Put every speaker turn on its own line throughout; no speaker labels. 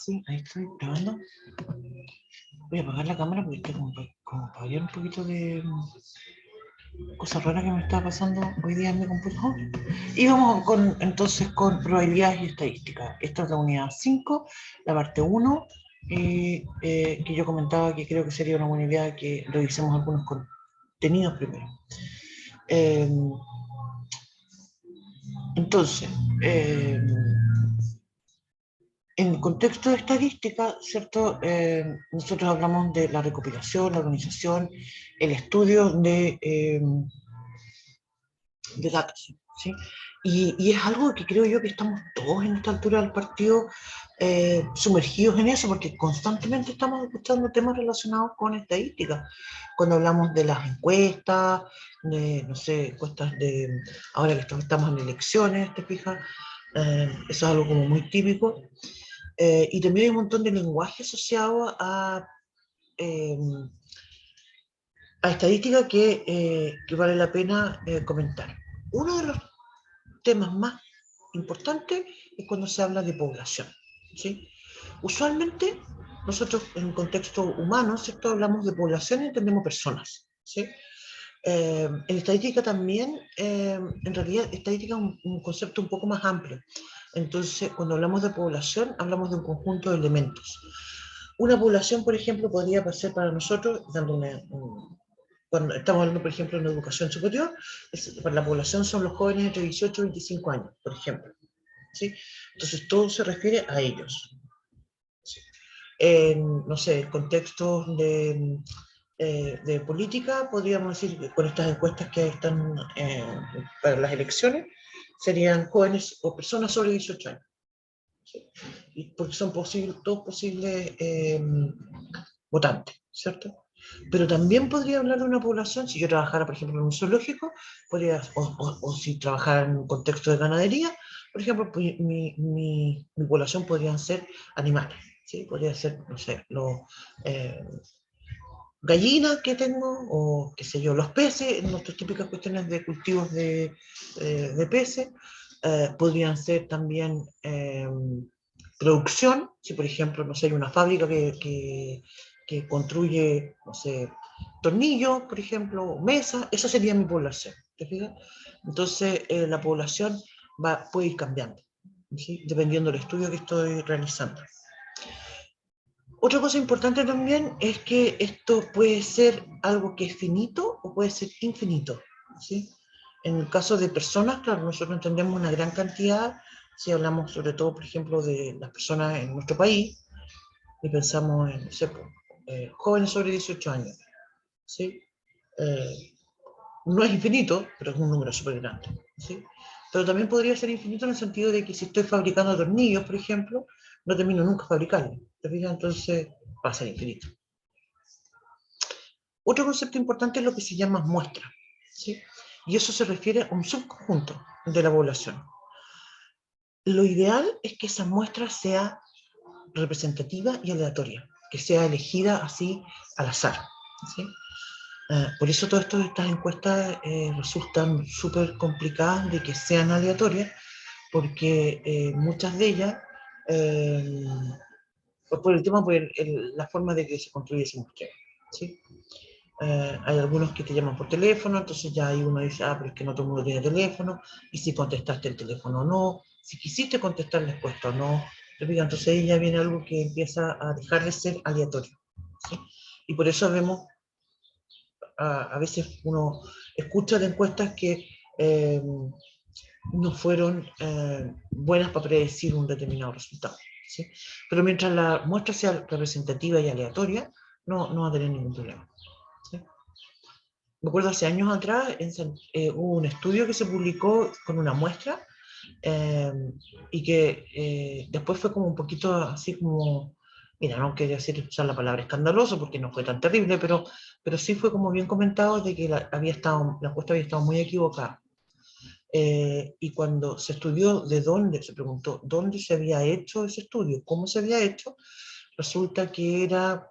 Sí, ahí estoy grabando. Voy a apagar la cámara porque está como para variar un poquito de cosas raras que me está pasando hoy día en mi computador. Y vamos entonces con probabilidades y estadísticas. Esta es la unidad 5, la parte 1, que yo comentaba que creo que sería una buena idea que revisemos algunos contenidos primero. Entonces, en contexto de estadística, ¿cierto? Nosotros hablamos de la recopilación, la organización, el estudio de datos, ¿sí? Y es algo que creo yo que estamos todos en esta altura del partido sumergidos en eso, porque constantemente estamos escuchando temas relacionados con estadística. Cuando hablamos de las encuestas, de, no sé, encuestas de, ahora que estamos en elecciones, ¿te fijas? Eso es algo como muy típico. Y también hay un montón de lenguaje asociado eh, a estadística que vale la pena comentar. Uno de los temas más importantes es cuando se habla de población, ¿sí? Usualmente nosotros en un contexto humano, ¿cierto? Hablamos de población y entendemos personas, ¿sí? En estadística también, en realidad estadística es un concepto un poco más amplio. Entonces, cuando hablamos de población, hablamos de un conjunto de elementos. Una población, por ejemplo, podría ser para nosotros, cuando estamos hablando, por ejemplo, en educación superior, para la población son los jóvenes entre 18 y 25 años, por ejemplo, ¿sí? Entonces, todo se refiere a ellos. ¿Sí? No sé, contextos de política, podríamos decir que con estas encuestas que están para las elecciones, serían jóvenes o personas sobre 18 años. ¿Sí? Porque son todos posibles votantes, ¿cierto? Pero también podría hablar de una población, si yo trabajara, por ejemplo, en un zoológico, o si trabajara en un contexto de ganadería, por ejemplo, pues, mi población podrían ser animales, ¿sí? Podría ser, no sé, gallinas que tengo, o qué sé yo, los peces, nuestras típicas cuestiones de cultivos de peces, podrían ser también producción, si por ejemplo, no sé, hay una fábrica que construye, no sé, tornillos, por ejemplo, mesas, esa sería mi población, ¿te fijas? Entonces, la población puede ir cambiando, ¿sí? Dependiendo del estudio que estoy realizando. Otra cosa importante también es que esto puede ser algo que es finito o puede ser infinito, ¿sí? En el caso de personas, claro, nosotros entendemos una gran cantidad, si hablamos sobre todo, por ejemplo, de las personas en nuestro país, y pensamos en, no sé, jóvenes sobre 18 años, ¿sí? No es infinito, pero es un número súper grande, ¿sí? Pero también podría ser infinito en el sentido de que si estoy fabricando tornillos, por ejemplo, no termino nunca fabricando, ¿te fijas? Entonces va a ser infinito. Otro concepto importante es lo que se llama muestra, ¿sí? Y eso se refiere a un subconjunto de la población. Lo ideal es que esa muestra sea representativa y aleatoria, que sea elegida así al azar, ¿sí? Por eso todas estas encuestas resultan súper complicadas de que sean aleatorias, porque muchas de ellas, por el tema, la forma de que se construye ese muestreo, ¿sí? Hay algunos que te llaman por teléfono, entonces ya ahí uno dice, pero es que no todo el mundo tiene teléfono, y si contestaste el teléfono o no, si quisiste contestar la encuesta o no, entonces ahí ya viene algo que empieza a dejar de ser aleatorio, ¿sí? Y por eso vemos, a veces uno escucha de encuestas que no fueron buenas para predecir un determinado resultado, ¿sí? Pero mientras la muestra sea representativa y aleatoria, no va a tener ningún problema, ¿sí? Me acuerdo hace años atrás hubo un estudio que se publicó con una muestra y que después fue como un poquito así como, mira, no quería decir usar la palabra escandaloso porque no fue tan terrible, pero sí fue como bien comentado de que la encuesta había estado muy equivocada. Y cuando se estudió se preguntó dónde se había hecho ese estudio, cómo se había hecho, resulta que era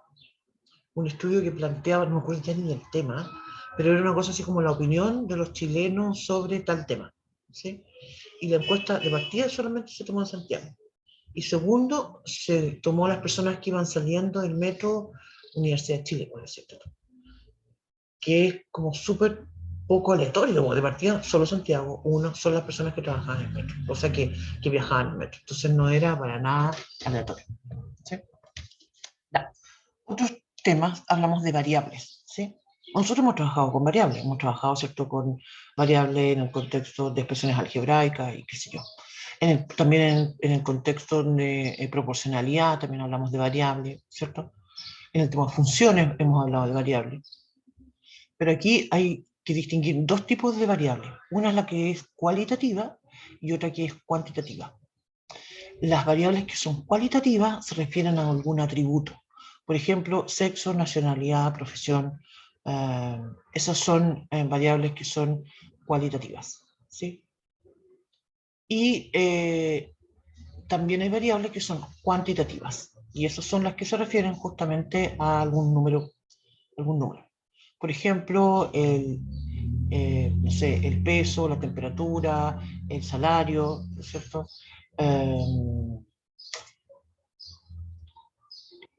un estudio que planteaba, no me acuerdo ya ni el tema, pero era una cosa así como la opinión de los chilenos sobre tal tema, ¿sí? Y la encuesta de partida solamente se tomó en Santiago, Y segundo, se tomó a las personas que iban saliendo del metro Universidad de Chile, por decirlo, que es como súper poco aleatorio, como de partida, solo Santiago, uno, son las personas que trabajaban en el metro, o sea, que viajaban en el metro. Entonces no era para nada aleatorio. ¿Sí? Ya. Otros temas, hablamos de variables. ¿Sí? Nosotros hemos trabajado con variables, hemos trabajado, ¿cierto?, con variables en el contexto de expresiones algebraicas y qué sé yo. También en el contexto de proporcionalidad, también hablamos de variables, ¿cierto? En el tema de funciones hemos hablado de variables. Pero aquí hay que distinguir dos tipos de variables. Una es la que es cualitativa y otra que es cuantitativa. Las variables que son cualitativas se refieren a algún atributo. Por ejemplo, sexo, nacionalidad, profesión. Esas son variables que son cualitativas. ¿Sí? Y también hay variables que son cuantitativas. Y esas son las que se refieren justamente a algún número. Algún número. Por ejemplo, no sé, el peso, la temperatura, el salario, ¿no es cierto? Eh,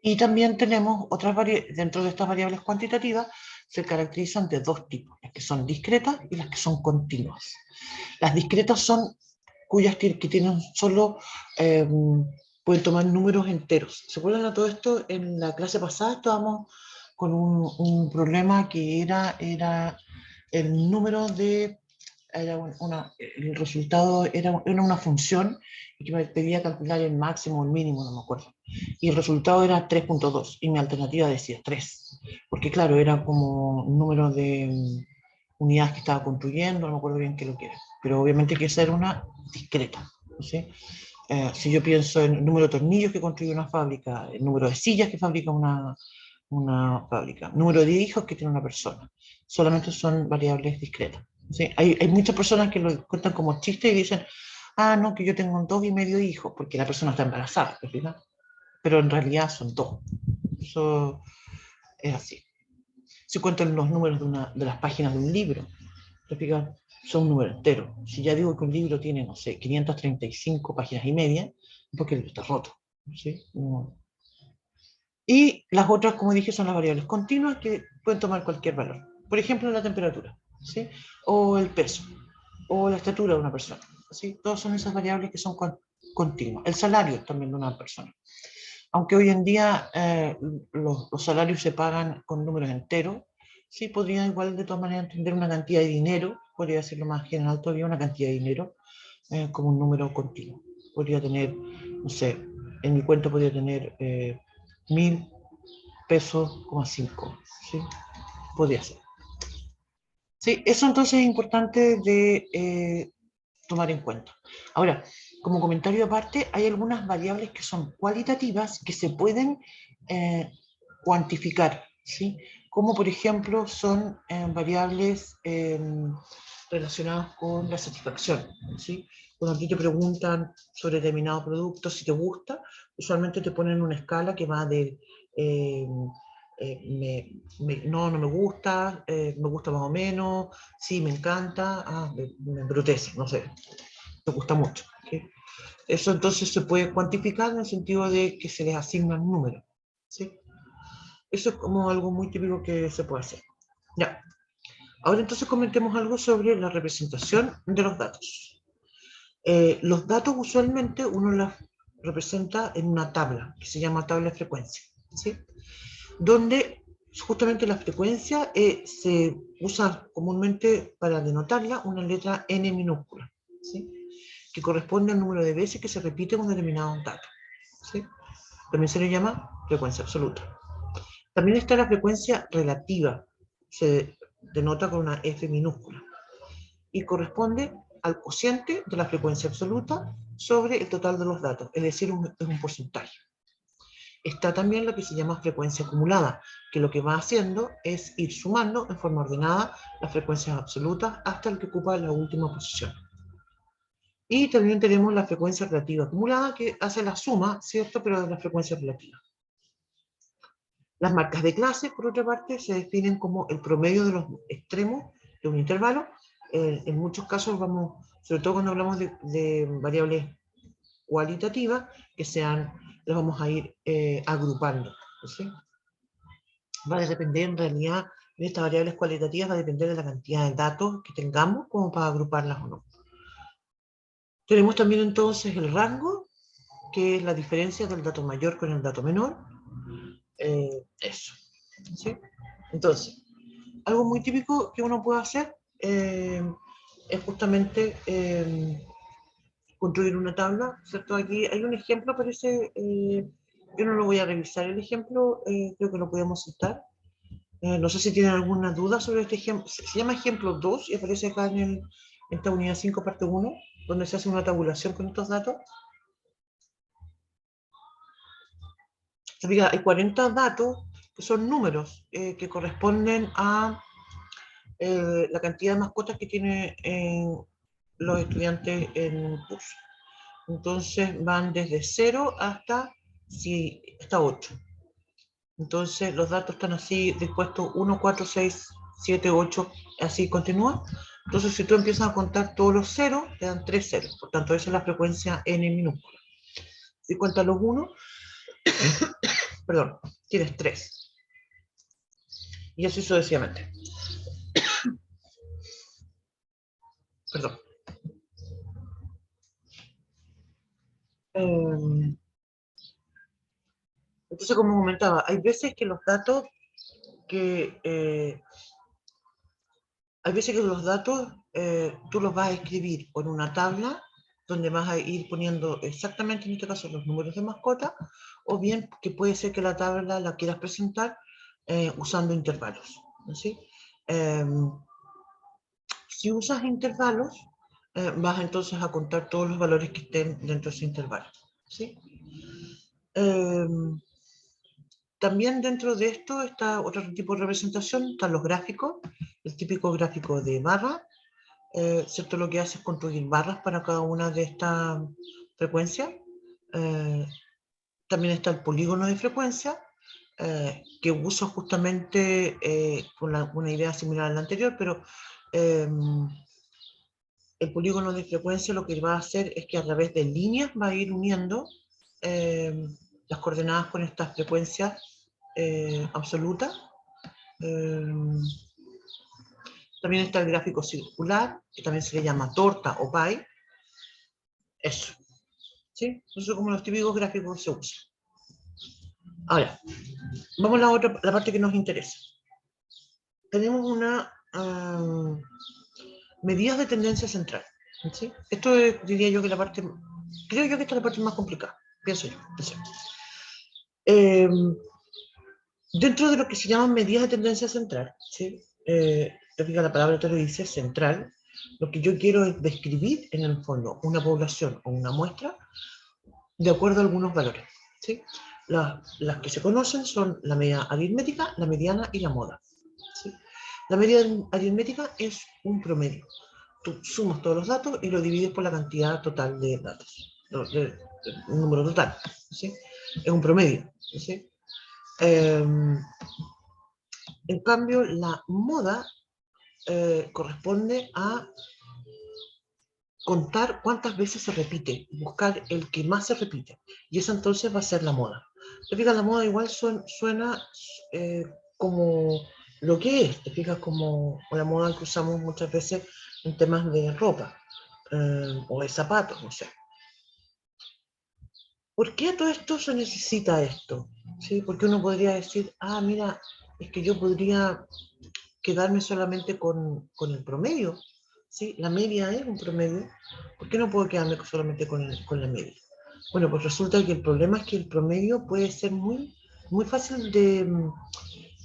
y también tenemos otras variables, dentro de estas variables cuantitativas, se caracterizan de dos tipos, las que son discretas y las que son continuas. Las discretas son cuyas que tienen solo, pueden tomar números enteros. ¿Se acuerdan de todo esto? En la clase pasada estábamos con un problema que era el número de, el resultado era una función y que me pedía calcular el máximo o el mínimo, no me acuerdo. Y el resultado era 3.2 y mi alternativa decía 3. Porque claro, era como un número de unidades que estaba construyendo, no me acuerdo bien qué lo que era. Pero obviamente que esa era una discreta. ¿Sí? Si yo pienso en el número de tornillos que construye una fábrica, el número de sillas que fabrica una fábrica, número de hijos que tiene una persona, solamente son variables discretas. ¿Sí? Hay muchas personas que lo cuentan como chiste y dicen, ah, no, que yo tengo 2,5 hijos, porque la persona está embarazada, ¿verdad? Pero en realidad son 2. Eso es así. Si cuentan los números de las páginas de un libro, ¿te son un número entero. Si ya digo que un libro tiene, no sé, 535 páginas y media, es porque el libro está roto. ¿Sí? No. Y las otras, como dije, son las variables continuas que pueden tomar cualquier valor. Por ejemplo, la temperatura, ¿sí? O el peso, o la estatura de una persona. ¿Sí? Todas son esas variables que son continuas. El salario también de una persona. Aunque hoy en día los salarios se pagan con números enteros, sí podría igual de todas maneras entender una cantidad de dinero, podría ser lo más general todavía, una cantidad de dinero como un número continuo. Podría tener, no sé, en mi cuenta podría tener 1.000 pesos,5, ¿sí? Podría ser. Sí, eso entonces es importante de tomar en cuenta. Ahora, como comentario aparte, hay algunas variables que son cualitativas que se pueden cuantificar, ¿sí? Como por ejemplo son variables relacionadas con la satisfacción, ¿sí? Cuando a ti te preguntan sobre determinado producto, si te gusta, usualmente te ponen una escala que va de no, no me gusta, me gusta más o menos, sí, me encanta, me embrutece, no sé, me gusta mucho. ¿Sí? Eso entonces se puede cuantificar en el sentido de que se les asigna un número. ¿Sí? Eso es como algo muy típico que se puede hacer. Ya. Ahora entonces comentemos algo sobre la representación de los datos. Los datos usualmente uno los representa en una tabla, que se llama tabla de frecuencia, ¿sí? Donde justamente la frecuencia se usa comúnmente para denotarla una letra n minúscula, ¿sí? Que corresponde al número de veces que se repite un determinado dato, ¿sí? También se le llama frecuencia absoluta. También está la frecuencia relativa, se denota con una f minúscula, y corresponde al cociente de la frecuencia absoluta sobre el total de los datos, es decir, es un porcentaje. Está también lo que se llama frecuencia acumulada, que lo que va haciendo es ir sumando en forma ordenada las frecuencias absolutas hasta el que ocupa la última posición. Y también tenemos la frecuencia relativa acumulada, que hace la suma, ¿cierto?, pero de la frecuencia relativa. Las marcas de clase, por otra parte, se definen como el promedio de los extremos de un intervalo. En muchos casos vamos, sobre todo cuando hablamos de variables cualitativas, que sean, las vamos a ir agrupando. ¿Sí? Va a depender en realidad, de estas variables cualitativas va a depender de la cantidad de datos que tengamos como para agruparlas o no. Tenemos también entonces el rango, que es la diferencia del dato mayor con el dato menor. Eso. ¿Sí? Entonces, algo muy típico que uno puede hacer es justamente construir una tabla, ¿cierto? Aquí hay un ejemplo, parece, yo no lo voy a revisar el ejemplo, creo que lo podemos citar. No sé si tienen alguna duda sobre este ejemplo. Se llama ejemplo 2 y aparece acá en esta unidad 5, parte 1, donde se hace una tabulación con estos datos. Fíjate, hay 40 datos que son números que corresponden a la cantidad de mascotas que tienen los estudiantes en curso. Entonces van desde 0 hasta 8. Entonces los datos están así dispuestos 1, 4, 6, 7, 8, así continúa. Entonces si tú empiezas a contar todos los ceros, te dan 3 ceros. Por tanto, esa es la frecuencia n minúscula. Si cuentas los 1, perdón, tienes 3. Y así sucesivamente. Perdón. Entonces, como comentaba, hay veces que los datos que tú los vas a escribir en una tabla donde vas a ir poniendo exactamente, en este caso, los números de mascota, o bien que puede ser que la tabla la quieras presentar usando intervalos. ¿Sí? Si usas intervalos, vas entonces a contar todos los valores que estén dentro de ese intervalo. ¿Sí? También dentro de esto está otro tipo de representación, están los gráficos, el típico gráfico de barra, ¿cierto? Lo que hace es construir barras para cada una de estas frecuencias. También está el polígono de frecuencia, que uso justamente con una idea similar a la anterior, pero el polígono de frecuencia lo que va a hacer es que a través de líneas va a ir uniendo las coordenadas con estas frecuencias absolutas. También está el gráfico circular, que también se le llama torta o pie. Eso. ¿Sí? Eso son como los típicos gráficos que se usan. Ahora, vamos a la parte que nos interesa. Tenemos una medidas de tendencia central. ¿Sí? Esto es, diría yo, que creo yo que esta es la parte más complicada, pienso yo. Dentro de lo que se llaman medidas de tendencia central, ¿sí? La palabra te lo dice, central, lo que yo quiero es describir en el fondo una población o una muestra de acuerdo a algunos valores. ¿Sí? Las que se conocen son la media aritmética, la mediana y la moda. ¿Sí? La media aritmética es un promedio. Tú sumas todos los datos y lo divides por la cantidad total de datos, el número total. ¿Sí? Es un promedio. ¿Sí? En cambio, la moda corresponde a contar cuántas veces se repite, buscar el que más se repite. Y eso entonces va a ser la moda. Te fijas, la moda igual suena como lo que es, te fijas, como la moda que usamos muchas veces en temas de ropa o de zapatos, no sé. ¿Por qué todo esto se necesita esto? ¿Sí? Porque uno podría decir, ah, mira, es que yo podría quedarme solamente con el promedio. ¿Sí? La media es un promedio. ¿Por qué no puedo quedarme solamente con la media? Bueno, pues resulta que el problema es que el promedio puede ser muy, muy fácil de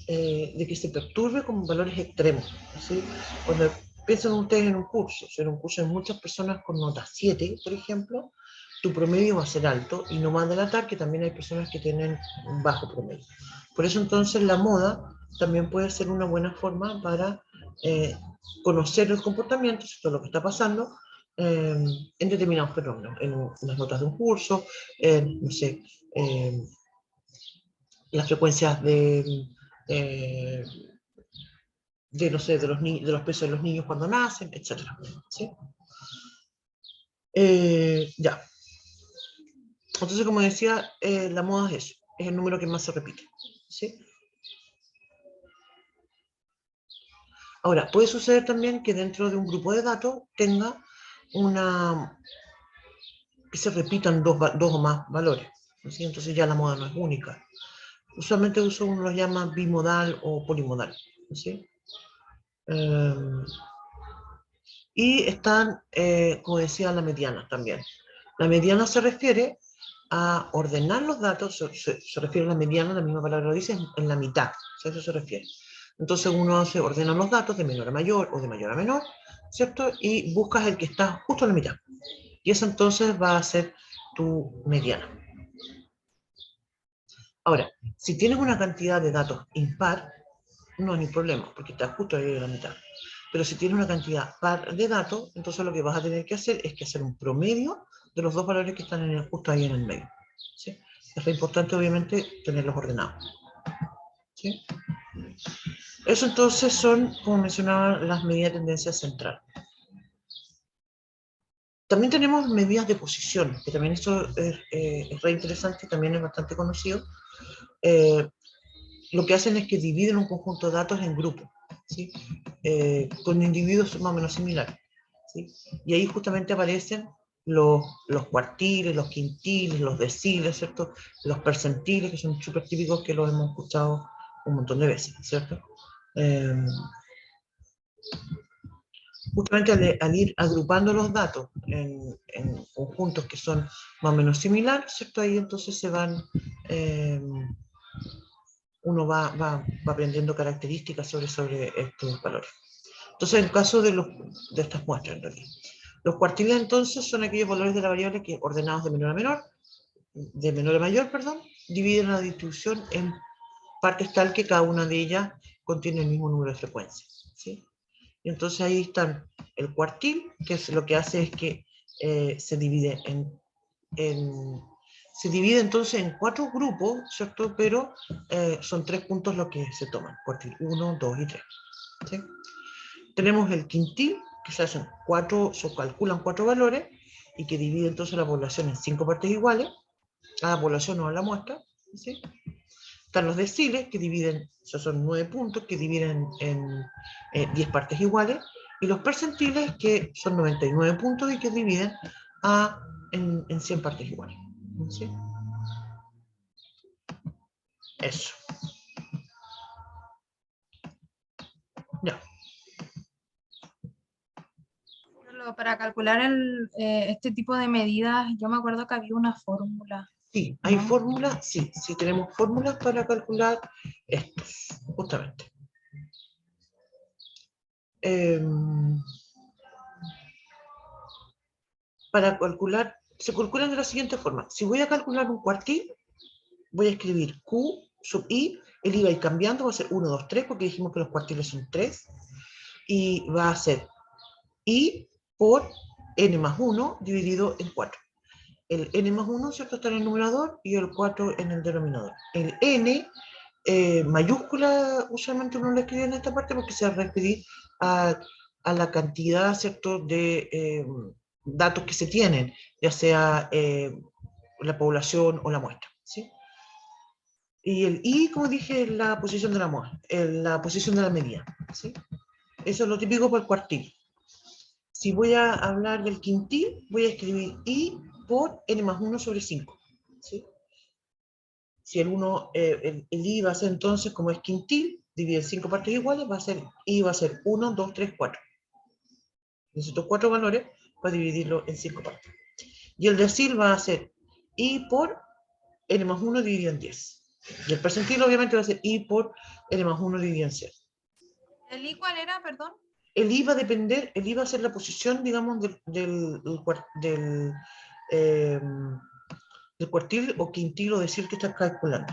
que se perturbe con valores extremos. ¿Sí? Cuando piensan ustedes en un curso, si en un curso hay muchas personas con nota 7, por ejemplo, tu promedio va a ser alto y no va a delatar que también hay personas que tienen un bajo promedio. Por eso entonces la moda también puede ser una buena forma para conocer el comportamiento, todo lo que está pasando en determinados fenómenos, en las notas de un curso, no sé, las frecuencias eh, no sé, de los pesos de los niños cuando nacen, etc. ¿Sí? Ya. Entonces, como decía, la moda es eso, es el número que más se repite, ¿sí? Ahora, puede suceder también que dentro de un grupo de datos tenga una, que se repitan dos o más valores, ¿sí? Entonces ya la moda no es única. Usualmente uno lo llama bimodal o polimodal, ¿sí? Eh, y están, como decía, la mediana también. La mediana se refiere a ordenar los datos, se refiere a la mediana, la misma palabra lo dice, en la mitad, a eso se refiere. Entonces uno se ordena los datos de menor a mayor o de mayor a menor, ¿cierto? Y buscas el que está justo en la mitad. Y eso entonces va a ser tu mediana. Ahora, si tienes una cantidad de datos impar, no hay ningún problema, porque está justo ahí en la mitad. Pero si tienes una cantidad par de datos, entonces lo que vas a tener que hacer es que hacer un promedio de los dos valores que están justo ahí en el medio, ¿sí? Es importante, obviamente, tenerlos ordenados, ¿sí? Eso entonces son, como mencionaba, las medidas de tendencia central. También tenemos medidas de posición, que también esto es re interesante, también es bastante conocido. Eh, lo que hacen es que dividen un conjunto de datos en grupos, ¿sí? Con individuos más o menos similares, ¿sí? Y ahí justamente aparecen los cuartiles, los quintiles, los deciles, ¿cierto? Los percentiles, que son súper típicos, que los hemos escuchado un montón de veces, ¿cierto? Eh, Justamente al ir agrupando los datos en conjuntos que son más o menos similares, ¿cierto? Ahí entonces eh, uno va aprendiendo características sobre estos valores. Entonces, en el caso de estas muestras, en realidad. Los cuartiles, entonces, son aquellos valores de la variable que, ordenados de menor a mayor, perdón, dividen la distribución en partes tal que cada una de ellas contiene el mismo número de frecuencias, ¿sí? Y entonces ahí están el cuartil, que es, lo que hace es que se divide se divide entonces en 4 grupos, ¿cierto? Pero son 3 puntos los que se toman, cuartil 1, 2 y 3, ¿sí? Tenemos el quintil, que se calculan 4 valores y que divide entonces la población en 5 partes iguales, a la población o a la muestra, ¿sí? Están los deciles, que dividen, o sea, son 9 puntos, que dividen en 10 partes iguales, y los percentiles, que son 99 puntos y que dividen en 100 partes iguales, ¿sí? Eso. Ya.
Para calcular este tipo de medidas, yo me acuerdo que había una fórmula,
Sí, hay
¿no?
fórmulas, sí, sí tenemos fórmulas para calcular estos, justamente. Eh, para calcular, se calculan de la siguiente forma. Si voy a calcular un cuartil, voy a escribir Q sub I, el I va a ir cambiando, va a ser 1, 2, 3, porque dijimos que los cuartiles son 3, y va a ser I por N más 1 dividido en 4. El N más 1, ¿cierto?, está en el numerador y el 4 en el denominador. El N mayúscula, usualmente uno lo escribe en esta parte porque se va a referir a, a la cantidad, ¿cierto?, de datos que se tienen, ya sea la población o la muestra, ¿sí? Y el I, como dije, es la posición de la muestra, la posición de la medida, ¿sí? Eso es lo típico por el cuartil. Si voy a hablar del quintil, voy a escribir I por N más 1 sobre 5, ¿sí? Si el I va a ser entonces, como es quintil, divide en 5 partes iguales, I va a ser 1, 2, 3, 4. Necesito 4 valores para dividirlo en 5 partes. Y el decil va a ser I por N más 1 dividido en 10. Y el percentil obviamente va a ser I por N más 1 dividido en 100.
¿El I cuál era, perdón?
El I va a depender, el I va a ser la posición, digamos, eh, del cuartil o quintil o decil que estás calculando.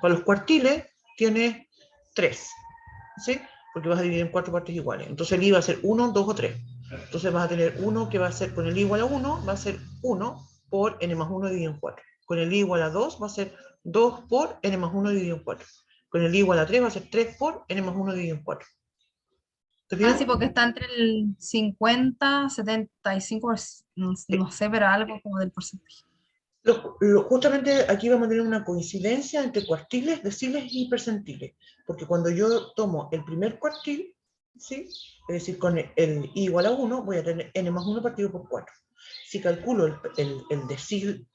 Para los cuartiles tienes 3, ¿sí? Porque vas a dividir en 4 partes iguales. Entonces el I va a ser 1, 2 o 3. Entonces vas a tener 1 que va a ser, con el I igual a 1, va a ser 1 por N más 1 dividido en 4. Con el I igual a 2 va a ser 2 por N más 1 dividido en 4. Con el I igual a 3 va a ser 3 por N más 1 dividido en 4. ¿Te
Ah,
fijas?
sí, porque está entre el 50, 75, no
Sí.
sé, pero algo como del porcentaje.
Justamente aquí vamos a tener una coincidencia entre cuartiles, deciles y percentiles, porque cuando yo tomo el primer cuartil, ¿sí? Es decir, con el i igual a 1, voy a tener n más 1 partido por 4. Si calculo el decil,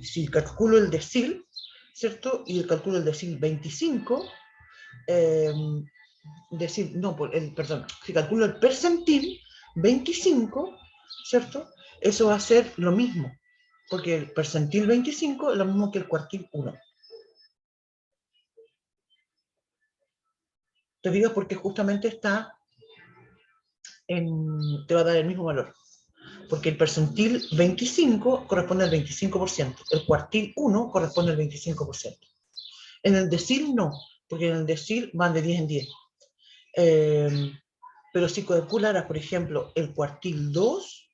si calculo el decil, ¿cierto? Y calculo el decil 25, perdón, si calculo el percentil 25, ¿cierto? Eso va a ser lo mismo, porque el percentil 25 es lo mismo que el cuartil 1. Te digo porque justamente te va a dar el mismo valor. Porque el percentil 25 corresponde al 25%, el cuartil 1 corresponde al 25%. En el decil no, porque en el decil van de 10 en 10. Pero si calcularas, por ejemplo, el cuartil 2,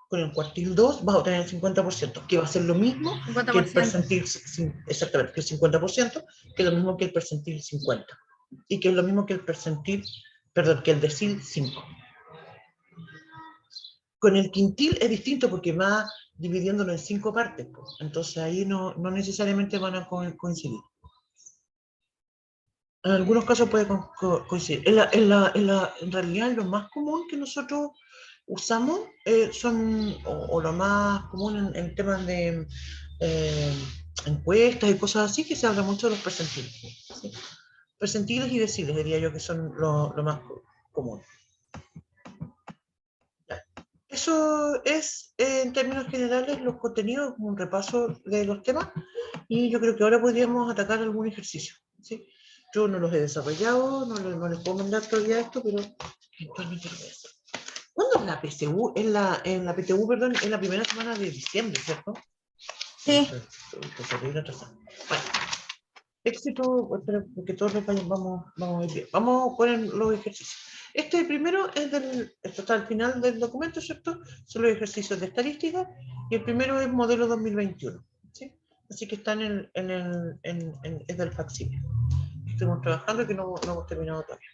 con el cuartil 2 vas a obtener el 50%, que va a ser lo mismo que el
50%.
percentil, exactamente, que el 50%, que es lo mismo que el percentil 50, y que es lo mismo que el percentil, perdón, que el decil 5. Con el quintil es distinto porque va dividiéndolo en 5 partes, pues. Entonces ahí no necesariamente van a coincidir. En algunos casos puede coincidir. En realidad, lo más común que nosotros usamos o lo más común en temas de encuestas y cosas así, que se habla mucho de los percentiles. ¿Sí? Percentiles y deciles, diría yo, que son lo más común. Eso es, en términos generales, los contenidos, un repaso de los temas, y yo creo que ahora podríamos atacar algún ejercicio. ¿Sí? Yo no los he desarrollado, no les puedo mandar todavía esto, pero eventualmente lo voy a hacer. ¿Cuándo es la PSU? En la PTU, perdón, en la primera semana de diciembre, ¿cierto?
Sí.
Bueno, éxito, porque todos los años vamos a ir bien. Vamos con los ejercicios. Este primero es esto está al final del documento, ¿cierto? Son los ejercicios de estadística, y el primero es modelo 2021, ¿sí? Así que están es del facsimile. Estamos trabajando y que no hemos terminado todavía.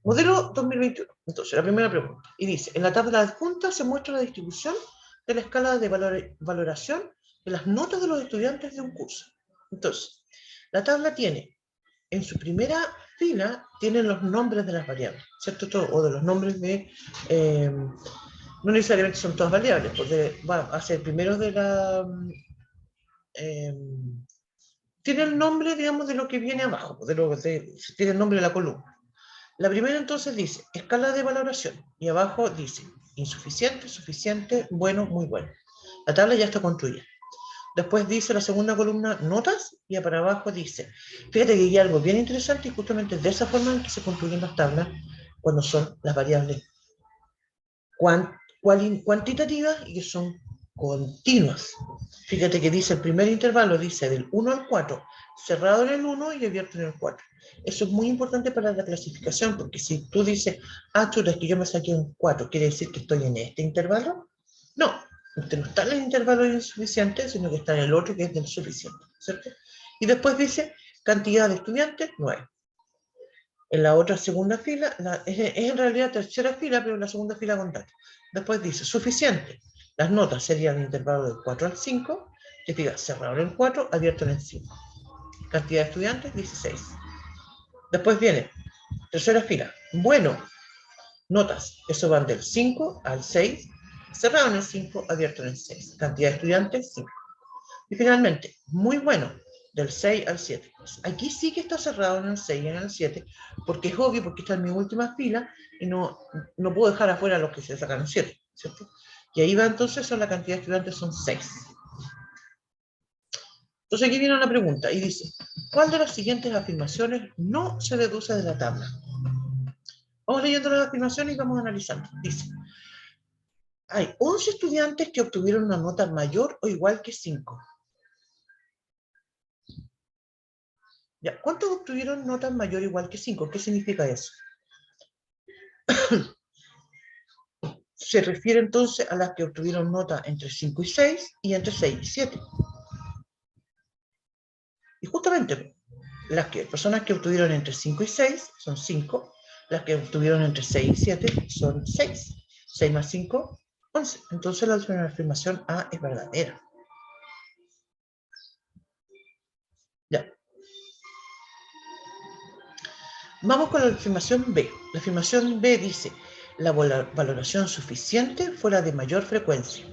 Modelo 2021. Entonces, la primera pregunta. Y dice, en la tabla adjunta se muestra la distribución de la escala de valoración de las notas de los estudiantes de un curso. Entonces, la tabla tiene, en su primera fila, tienen los nombres de las variables, ¿cierto? O de los nombres de... no necesariamente son todas variables, porque va a ser primero de la... tiene el nombre, digamos, de lo que viene abajo, tiene el nombre de la columna. La primera entonces dice, escala de valoración, y abajo dice, insuficiente, suficiente, bueno, muy bueno. La tabla ya está construida. Después dice la segunda columna, notas, y para abajo dice, fíjate que hay algo bien interesante, y justamente de esa forma en que se construyen las tablas cuando son las variables cuantitativas y que son continuas. Fíjate que dice el primer intervalo, dice del 1 al 4, cerrado en el 1 y abierto en el 4. Eso es muy importante para la clasificación, porque si tú dices, chuta, es que yo me saqué un 4, ¿quiere decir que estoy en este intervalo? No, usted no está en el intervalo insuficiente, sino que está en el otro que es del suficiente, ¿cierto? Y después dice, cantidad de estudiantes, 9. En la otra segunda fila, es en realidad tercera fila, pero en la segunda fila con datos. Después dice, suficiente. Las notas serían el intervalo del 4 al 5, que diga cerrado en el 4, abierto en el 5. Cantidad de estudiantes, 16. Después viene, tercera fila, bueno, notas, eso van del 5 al 6, cerrado en el 5, abierto en el 6. Cantidad de estudiantes, 5. Y finalmente, muy bueno, del 6 al 7. Aquí sí que está cerrado en el 6 y en el 7, porque es obvio, porque está en mi última fila y no puedo dejar afuera a los que se sacaron 7, ¿cierto? Y ahí va entonces, la cantidad de estudiantes son 6. Entonces aquí viene una pregunta y dice, ¿cuál de las siguientes afirmaciones no se deduce de la tabla? Vamos leyendo las afirmaciones y vamos analizando. Dice, hay 11 estudiantes que obtuvieron una nota mayor o igual que 5. Ya, ¿cuántos obtuvieron notas mayor o igual que 5? ¿Qué significa eso? Se refiere entonces a las que obtuvieron nota entre 5 y 6 y entre 6 y 7. Y justamente las personas que obtuvieron entre 5 y 6 son 5, Las que obtuvieron entre 6 y 7 son 6. 6 más 5, 11. Entonces la afirmación A es verdadera. Ya. Vamos con la afirmación B. La afirmación B dice, la valoración suficiente fue la de mayor frecuencia.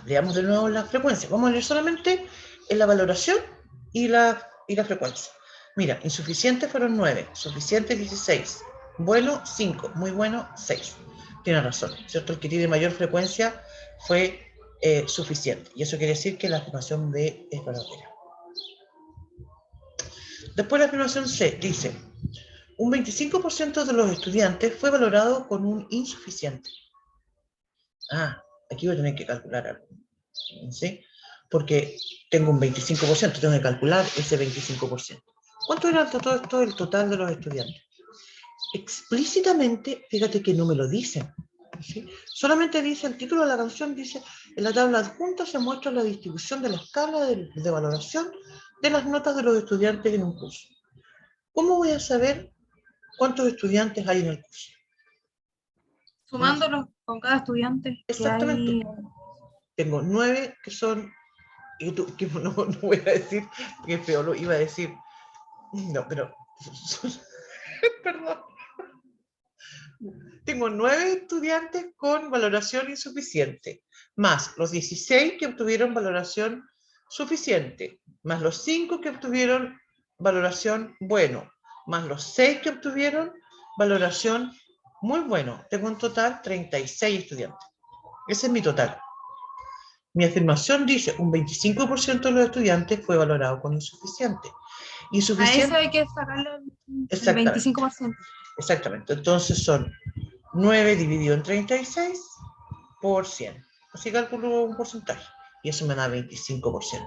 Leamos de nuevo la frecuencia. Vamos a leer solamente en la valoración y la frecuencia. Mira, insuficiente fueron 9, suficiente 16, bueno 5, muy bueno 6. Tiene razón, ¿cierto? El que tiene mayor frecuencia fue suficiente. Y eso quiere decir que la afirmación B es verdadera. Después la afirmación C dice, un 25% de los estudiantes fue valorado con un insuficiente. Aquí voy a tener que calcular algo. ¿Sí? Porque tengo un 25%, tengo que calcular ese 25%. ¿Cuánto era todo esto el total de los estudiantes? Explícitamente, fíjate que no me lo dicen. ¿Sí? Solamente dice, el título de la canción dice, en la tabla adjunta se muestra la distribución de la escala de valoración de las notas de los estudiantes en un curso. ¿Cómo voy a saber cuántos estudiantes hay en el curso?
Sumándolos con cada estudiante que
Exactamente.
hay.
Tengo 9 que son, y tú, que no voy a decir, que feo, lo iba a decir, no, pero, perdón. Tengo 9 estudiantes con valoración insuficiente, más los 16 que obtuvieron valoración suficiente, más los 5 que obtuvieron valoración bueno, más los 6 que obtuvieron valoración muy bueno. Tengo en total 36 estudiantes. Ese es mi total. Mi afirmación dice, un 25% de los estudiantes fue valorado con insuficiente.
A eso
Insuficiente,
hay que sacarle el
exactamente,
25%.
exactamente. Entonces son 9 dividido en 36 por 100. Así calculo un porcentaje. Y eso me da 25%.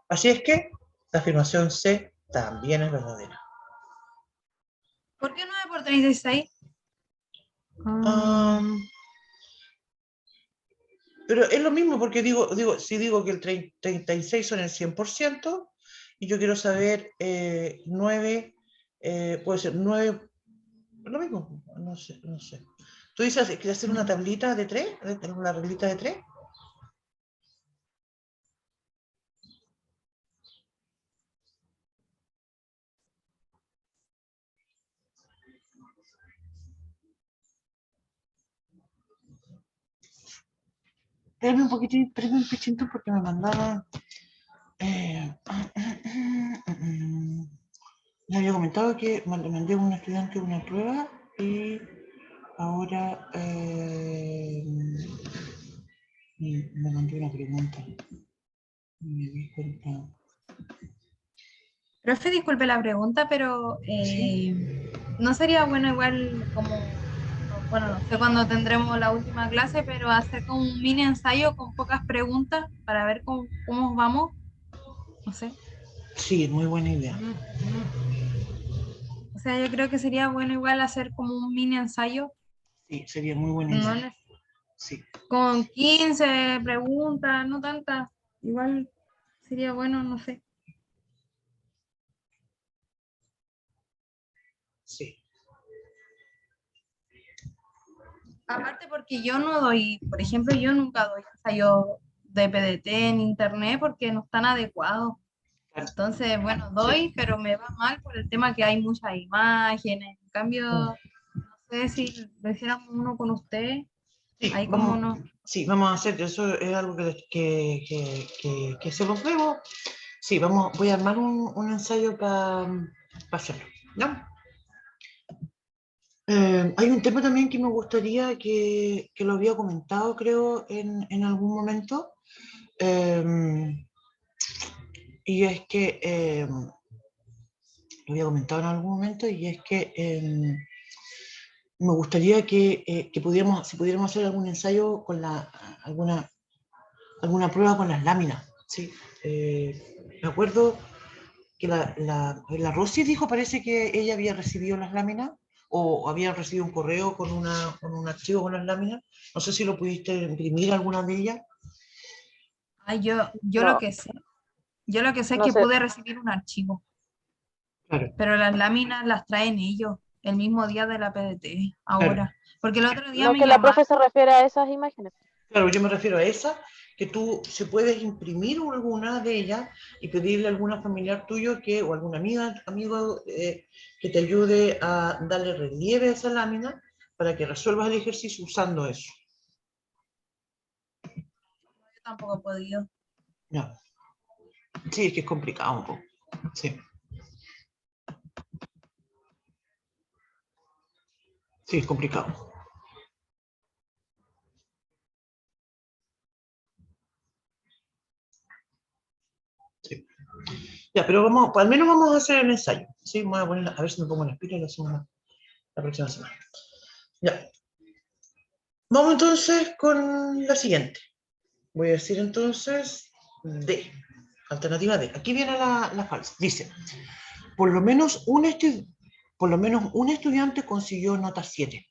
Así es que la afirmación C también es verdadera.
¿Por qué 9 por 36?
Um, pero es lo mismo porque si digo que el 36 son el 100%, y yo quiero saber 9, puede ser 9, lo mismo, no sé, no sé. ¿Tú dices que hacer una tablita de 3? ¿Una reglita de 3? Espérame un poquitín, espérame un pichito porque me mandaron. Le había comentado que le mandé a un estudiante una prueba y ahora me mandó una pregunta. Me di cuenta.
Profe, disculpe la pregunta, pero
¿Sí?
¿no sería bueno igual como, bueno, no sé cuándo tendremos la última clase, pero hacer como un mini ensayo con pocas preguntas para ver cómo vamos? No sé.
Sí, muy buena idea.
O sea, yo creo que sería bueno igual hacer como un mini ensayo,
Sí, sería muy buena
no
idea.
ne-
Sí,
con 15 preguntas, no tantas. Igual sería bueno, no sé.
sí.
Aparte porque yo no doy, por ejemplo, yo nunca doy ensayo de PDT en internet porque no están adecuados.
Claro.
Entonces, bueno,
Sí.
doy, pero me va mal por el tema que hay muchas imágenes. En cambio,
Mm.
no sé si lo hiciéramos uno con usted,
Sí,
ahí como
vamos,
no.
sí, vamos a hacer, eso es algo que se los debo. Sí, voy a armar un ensayo para hacerlo. ¿No? Hay un tema también que me gustaría que lo había comentado, creo, en algún momento, eh, y es que, lo había comentado en algún momento, y es que me gustaría que pudiéramos, si pudiéramos hacer algún ensayo con alguna prueba con las láminas, ¿sí? Me acuerdo que la Rosy dijo, parece que ella había recibido las láminas o había recibido un correo con un archivo con las láminas. No sé si lo pudiste imprimir alguna de ellas.
Ay, yo lo
No,
que sé, yo lo que sé es
no
que
sé,
pude recibir un archivo,
Claro.
pero las láminas las traen ellos. el mismo día de la PDT,
Claro,
ahora. Porque el otro día
No,
me
que la
llamaron.
profe se refiere a esas imágenes.
claro, yo me refiero a esa, que tú, si puedes imprimir alguna de ellas y pedirle a alguna familiar tuyo que, o alguna amiga, amigo, que te ayude a darle relieve a esa lámina para que resuelvas el ejercicio usando eso.
Yo tampoco he podido.
Ya. Sí, es que es complicado un poco. Sí. Sí, es complicado. Sí. Ya, pero vamos, pues al menos vamos a hacer el ensayo. Sí, voy a poner, a ver si me pongo las pilas la próxima semana. Ya. Vamos entonces con la siguiente. Voy a decir entonces D. Alternativa D. Aquí viene la falsa. Dice, por lo menos un estudiante consiguió nota 7.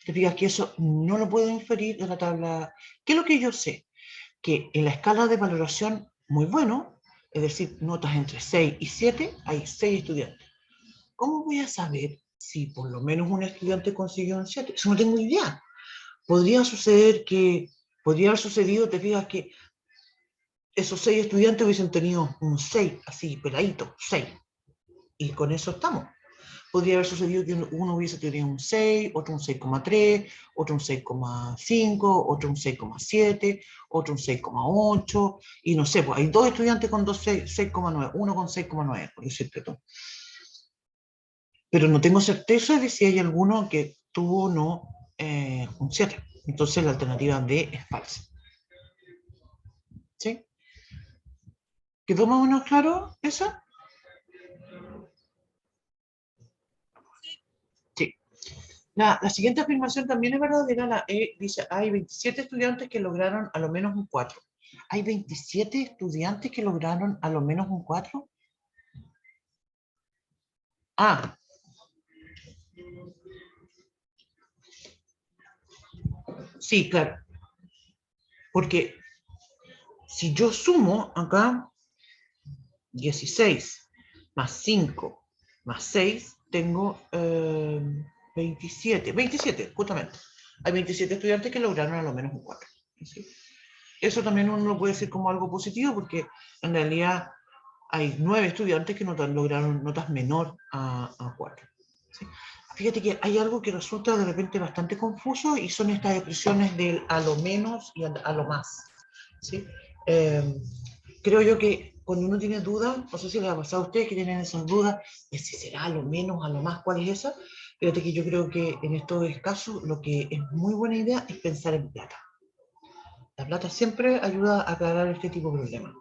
Te fijas que eso no lo puedo inferir de la tabla. ¿Qué es lo que yo sé? Que en la escala de valoración muy bueno, es decir, notas entre 6 y 7, hay 6 estudiantes. ¿Cómo voy a saber si por lo menos un estudiante consiguió un 7? Eso no tengo idea. Podría haber sucedido, te fijas que esos 6 estudiantes hubiesen tenido un 6, así, peladito, 6. Y con eso estamos. Podría haber sucedido que uno hubiese tenido un 6, otro un 6,3, otro un 6,5, otro un 6,7, otro un 6,8, y no sé, pues hay 2 estudiantes con 6,9, uno con 6,9, por decirte todo. Pero no tengo certeza de si hay alguno que tuvo o no un 7. Entonces la alternativa D es falsa. ¿Sí? ¿Quedó más o menos claro esa? Sí. La siguiente afirmación también es verdadera. La E dice, hay 27 estudiantes que lograron a lo menos un 4. ¿Hay 27 estudiantes que lograron a lo menos un 4? Ah, sí, claro. Porque si yo sumo acá 16 más 5 más 6, tengo 27, justamente. Hay 27 estudiantes que lograron a lo menos un 4. ¿Sí? Eso también uno lo puede decir como algo positivo, porque en realidad hay 9 estudiantes que lograron notas menor a 4. ¿Sí? Fíjate que hay algo que resulta de repente bastante confuso y son estas expresiones del a lo menos y a lo más. ¿Sí? Creo yo que cuando uno tiene dudas, no sé si les ha pasado a ustedes que tienen esas dudas de si será a lo menos, a lo más, cuál es esa. Fíjate que yo creo que en estos casos lo que es muy buena idea es pensar en plata. La plata siempre ayuda a aclarar este tipo de problemas.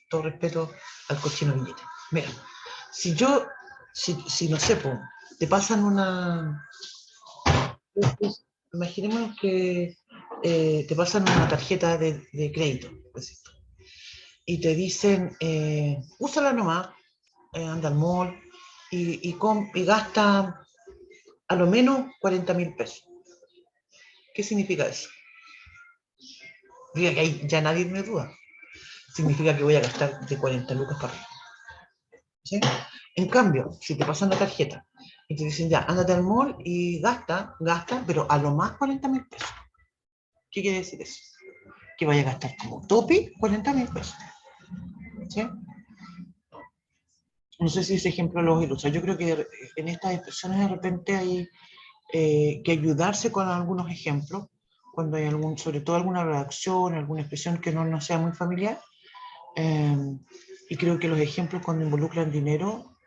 Todo respeto al cochino billete. Mira, si no sé, te pasan imaginemos que te pasan una tarjeta de crédito, pues, y te dicen, úsala nomás, anda al mall y gasta a lo menos 40.000 pesos. ¿Qué significa eso? Diga que ahí ya nadie me duda. Significa que voy a gastar de 40 lucas para arriba. ¿Sí? En cambio, si te pasan la tarjeta y te dicen ya, ándate al mall y gasta, pero a lo más 40.000 pesos. ¿Qué quiere decir eso? Que vaya a gastar como tope 40.000 pesos. ¿Sí? No sé si ese ejemplo lo ilustra. Yo creo que en estas expresiones de repente hay que ayudarse con algunos ejemplos, cuando hay sobre todo alguna redacción, alguna expresión que no sea muy familiar. Y creo que los ejemplos cuando involucran dinero